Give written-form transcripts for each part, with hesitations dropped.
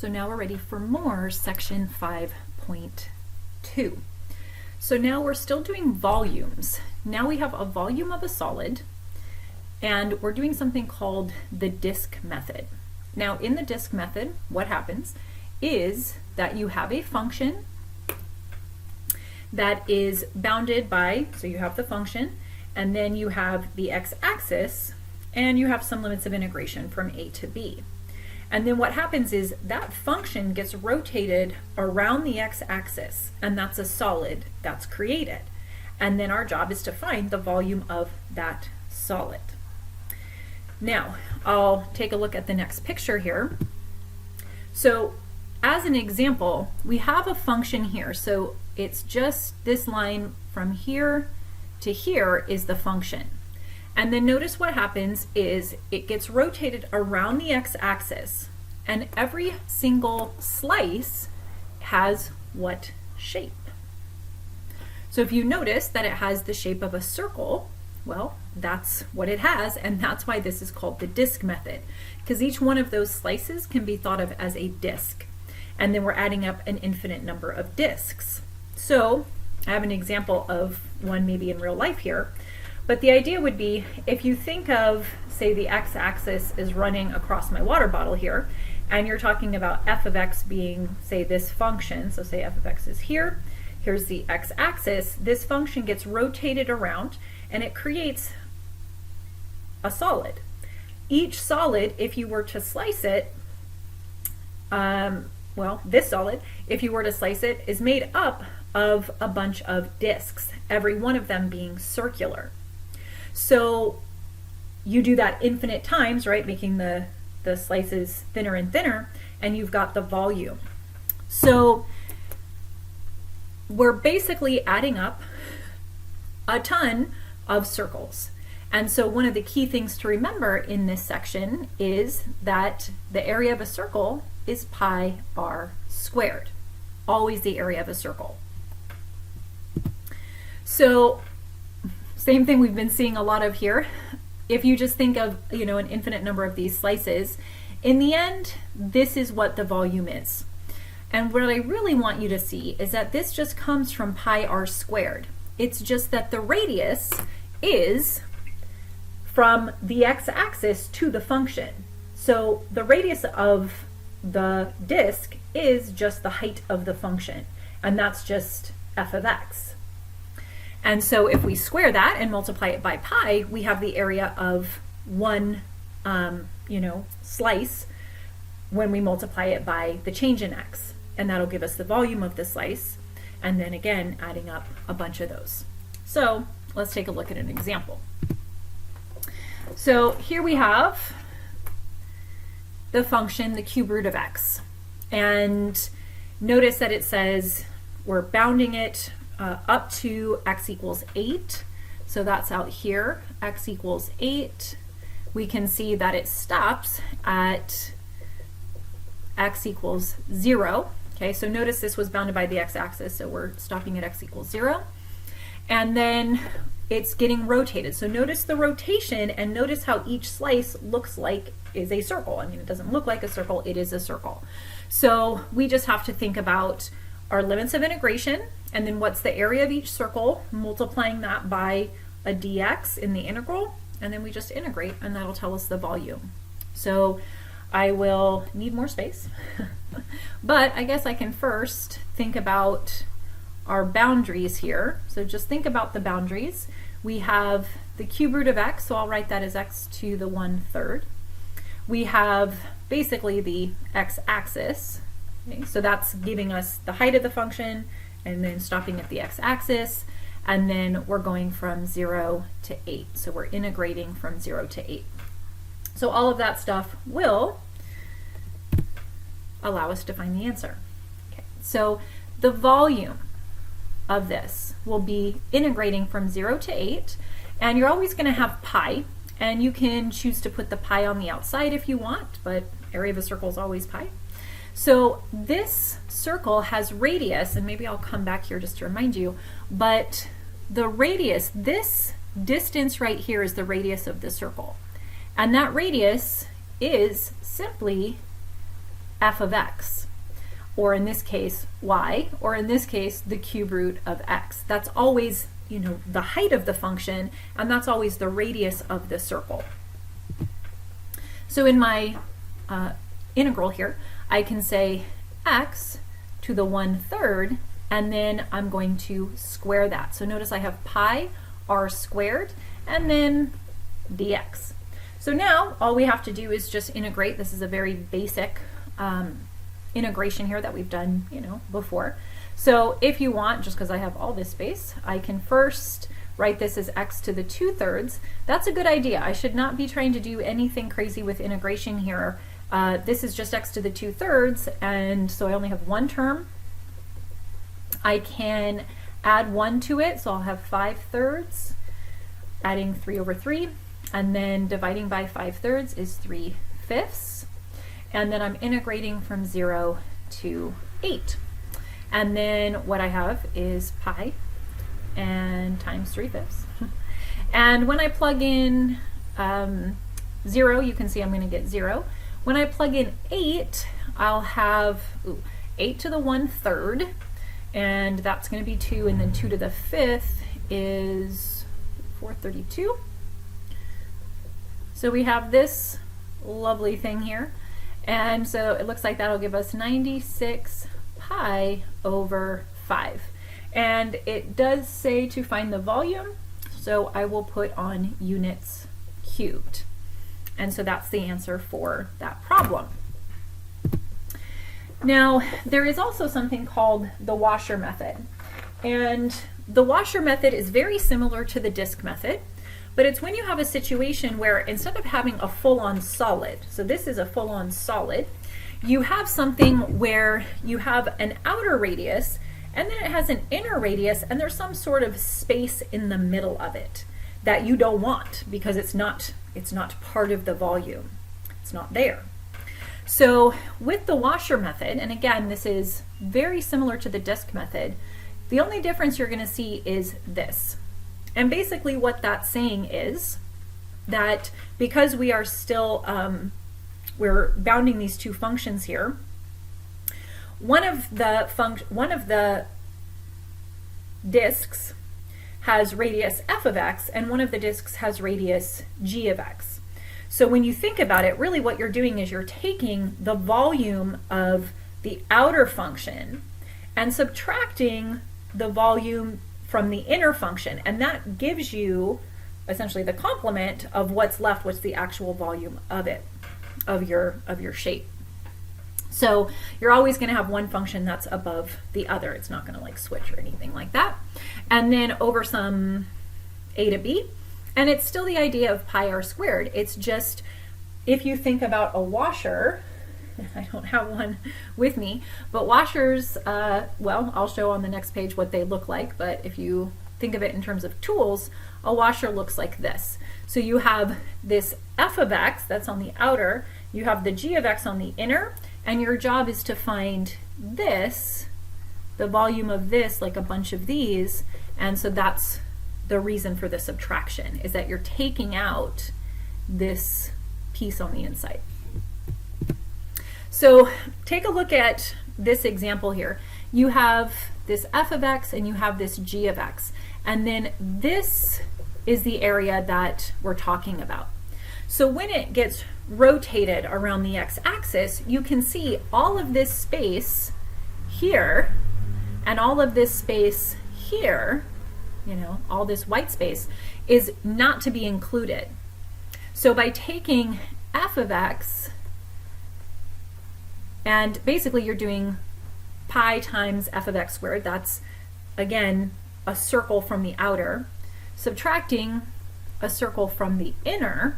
So now we're ready for more section 5.2. So now we're still doing volumes. Now we have a volume of a solid, and we're doing something called the disk method. Now in the disk method, what happens is that you have a function that is bounded by, so you have the function, and then you have the x-axis, and you have some limits of integration from a to b. And then what happens is that function gets rotated around the x-axis, and that's a solid that's created. And then our job is to find the volume of that solid. Now, I'll take a look at the next picture here. So as an example, we have a function here. So it's just this line from here to here is the function. And then notice what happens is it gets rotated around the x-axis, and every single slice has what shape? So if you notice that it has the shape of a circle, well, that's what it has, and that's why this is called the disk method, because each one of those slices can be thought of as a disk, and then we're adding up an infinite number of disks. So I have an example of one maybe in real life here. But the idea would be, if you think of, say, the x-axis is running across my water bottle here, and you're talking about f of x being, say, this function, so say f of x is here, here's the x-axis, this function gets rotated around, and it creates a solid. Each solid, if you were to slice it, well, this solid, if you were to slice it, is made up of a bunch of disks, every one of them being circular. So you do that infinite times, right, making the slices thinner and thinner, and you've got the volume. So we're basically adding up a ton of circles. And so one of the key things to remember in this section is that the area of a circle is pi r squared, always the area of a circle. So same thing we've been seeing a lot of here. If you just think of, an infinite number of these slices, in the end, this is what the volume is. And what I really want you to see is that this just comes from pi r squared. It's just that the radius is from the x-axis to the function. So the radius of the disk is just the height of the function, and that's just f of x. And so if we square that and multiply it by pi, we have the area of one, slice when we multiply it by the change in x. And that'll give us the volume of the slice. And then again, adding up a bunch of those. So let's take a look at an example. So here we have the function, the cube root of x. And notice that it says we're bounding it up to x equals 8. So that's out here, x equals 8. We can see that it stops at x equals 0. Okay, so notice this was bounded by the x-axis, so we're stopping at x equals 0. And then it's getting rotated. So notice the rotation, and notice how each slice looks like is a circle. I mean, it doesn't look like a circle, it is a circle. So we just have to think about our limits of integration, and then what's the area of each circle, multiplying that by a dx in the integral, and then we just integrate, and that'll tell us the volume. So I will need more space, but I guess I can first think about our boundaries here. So just think about the boundaries. We have the cube root of x, so I'll write that as x to the 1/3. We have basically the x-axis. Okay, so that's giving us the height of the function, and then stopping at the x-axis, and then we're going from 0 to 8. So we're integrating from 0 to 8. So all of that stuff will allow us to find the answer. Okay, so the volume of this will be integrating from 0 to 8, and you're always going to have pi, and you can choose to put the pi on the outside if you want, but area of a circle is always pi. So this circle has radius, and maybe I'll come back here just to remind you, but the radius, this distance right here is the radius of the circle. And that radius is simply f of x, or in this case y, or in this case the cube root of x. That's always, you know, the height of the function, and that's always the radius of the circle. So in my integral here, I can say x to the 1/3, and then I'm going to square that. So notice I have pi r squared and then dx. So now all we have to do is just integrate. This is a very basic integration here that we've done, you know, before. So if you want, just because I have all this space, I can first write this as x to the 2/3. That's a good idea. I should not be trying to do anything crazy with integration here. This is just x to the 2/3, and so I only have one term. I can add 1 to it, so I'll have 5/3, adding 3/3, and then dividing by 5/3 is 3/5, and then I'm integrating from 0 to 8. And then what I have is pi and times 3/5. And when I plug in 0, you can see I'm going to get 0. When I plug in 8, I'll have 8 to the 1/3, and that's going to be 2, and then 2 to the 5th is 432. So we have this lovely thing here, and so it looks like that'll give us 96 pi over 5. And it does say to find the volume, so I will put on units cubed. And so that's the answer for that problem. Now, there is also something called the washer method. And the washer method is very similar to the disk method, but it's when you have a situation where instead of having a full-on solid, so this is a full-on solid, you have something where you have an outer radius, and then it has an inner radius, and there's some sort of space in the middle of it that you don't want because it's not part of the volume. It's not there. So with the washer method, and again, this is very similar to the disk method, the only difference you're going to see is this. And basically what that's saying is that because we are still, we're bounding these two functions here, one of the disks has radius f of x, and one of the disks has radius g of x. So when you think about it, really what you're doing is you're taking the volume of the outer function and subtracting the volume from the inner function, and that gives you essentially the complement of what's left, what's the actual volume of it, of your shape. So you're always going to have one function that's above the other. It's not going to like switch or anything like that. And then over some a to b, and it's still the idea of pi r squared. It's just, if you think about a washer, I don't have one with me, but washers, well, I'll show on the next page what they look like, but if you think of it in terms of tools, a washer looks like this. So you have this f of x that's on the outer, you have the g of x on the inner, and your job is to find this, the volume of this, like a bunch of these, and so that's the reason for the subtraction, is that you're taking out this piece on the inside. So take a look at this example here. You have this f of x and you have this g of x, and then this is the area that we're talking about. So when it gets rotated around the x-axis, you can see all of this space here and all of this space here, you know, all this white space is not to be included. So by taking f of x, and basically you're doing pi times f of x squared, that's again a circle from the outer, subtracting a circle from the inner,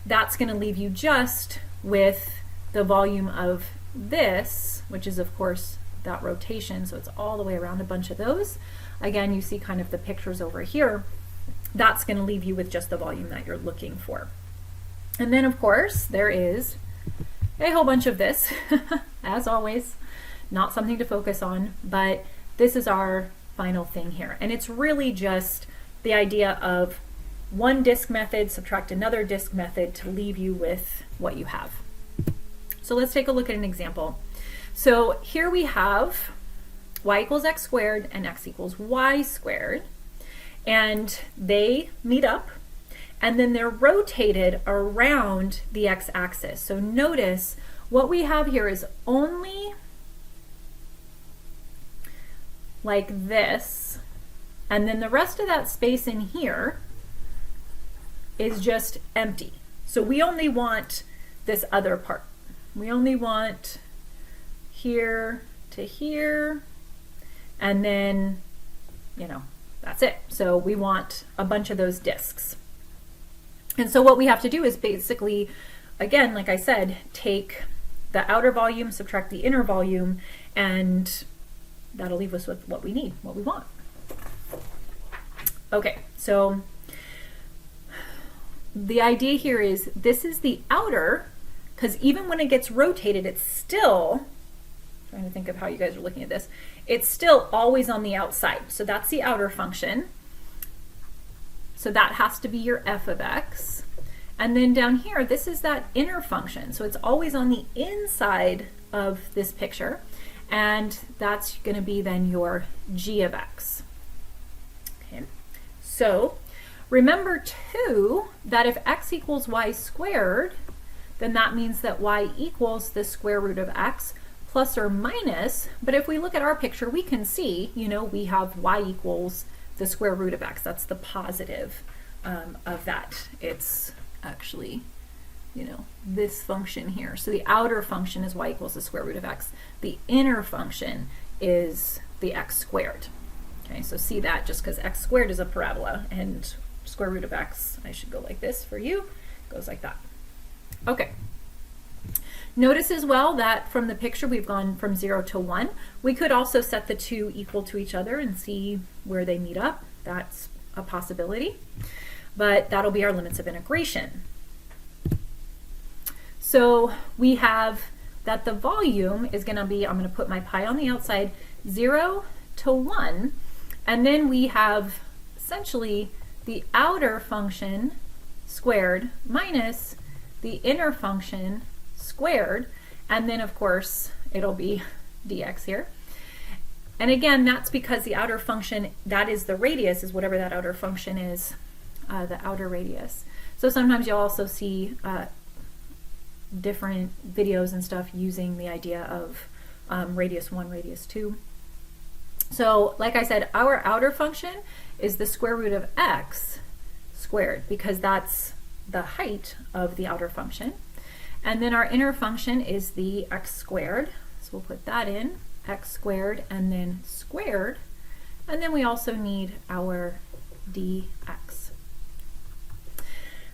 that's going to leave you just with the volume of this, which is of course that rotation, so it's all the way around a bunch of those. Again, you see kind of the pictures over here. That's going to leave you with just the volume that you're looking for. And then of course there is a whole bunch of this, as always, not something to focus on, but this is our final thing here. And it's really just the idea of one disk method, subtract another disk method to leave you with what you have. So let's take a look at an example. So here we have y equals x squared and x equals y squared, and they meet up, and then they're rotated around the x-axis. So notice what we have here is only like this, and then the rest of that space in here is just empty. So we only want this other part. We only want here to here, and then, you know, that's it. So we want a bunch of those disks. And so what we have to do is basically, again, like I said, take the outer volume, subtract the inner volume, and that'll leave us with what we need, what we want. Okay, so the idea here is this is the outer, because even when it gets rotated, it's still, trying to think of how you guys are looking at this, it's still always on the outside. So that's the outer function. So that has to be your f of x. And then down here, this is that inner function. So it's always on the inside of this picture. And that's going to be then your g of x. Okay. So remember too that if x equals y squared, then that means that y equals the square root of x plus or minus. But if we look at our picture, we can see, you know, we have y equals the square root of x. That's the positive of that. It's actually, you know, this function here. So the outer function is y equals the square root of x. The inner function is the x squared. Okay, so see that just because x squared is a parabola and square root of x, I should go like this for you, goes like that. Okay. Notice as well that from the picture we've gone from 0 to 1. We could also set the two equal to each other and see where they meet up. That's a possibility. But that'll be our limits of integration. So we have that the volume is going to be, I'm going to put my pi on the outside, 0 to 1. And then we have essentially the outer function squared minus the inner function squared, and then of course it'll be dx here. And again, that's because the outer function, that is the radius, is whatever that outer function is, the outer radius. So sometimes you'll also see different videos and stuff using the idea of radius 1, radius 2. So like I said, our outer function is the square root of x squared, because that's the height of the outer function. And then our inner function is the x squared. So we'll put that in, x squared and then squared. And then we also need our dx.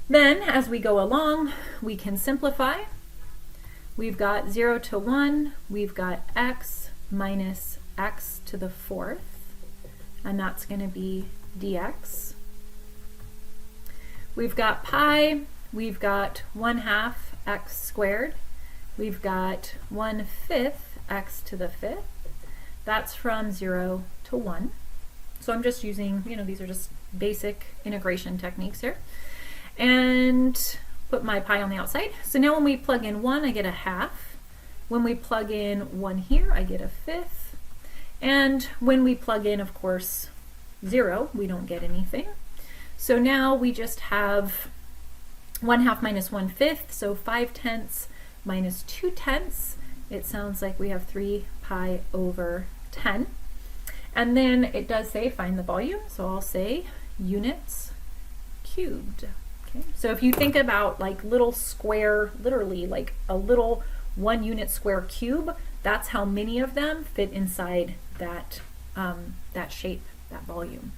Then as we go along, we can simplify. We've got 0 to 1, we've got x minus x to the 4th, and that's going to be dx. We've got pi, we've got 1/2 x squared, we've got 1/5 x to the 5th. That's from 0 to 1. So I'm just using, you know, these are just basic integration techniques here. And put my pi on the outside. So now when we plug in 1, I get 1/2. When we plug in 1 here, I get 1/5. And when we plug in, of course, 0, we don't get anything. So now we just have 1/2 minus 1/5, so 5/10 minus 2/10. It sounds like we have 3 pi over 10. And then it does say find the volume, so I'll say units cubed. Okay. So if you think about like little square, literally like a little 1 unit square cube, that's how many of them fit inside that, that shape, that volume.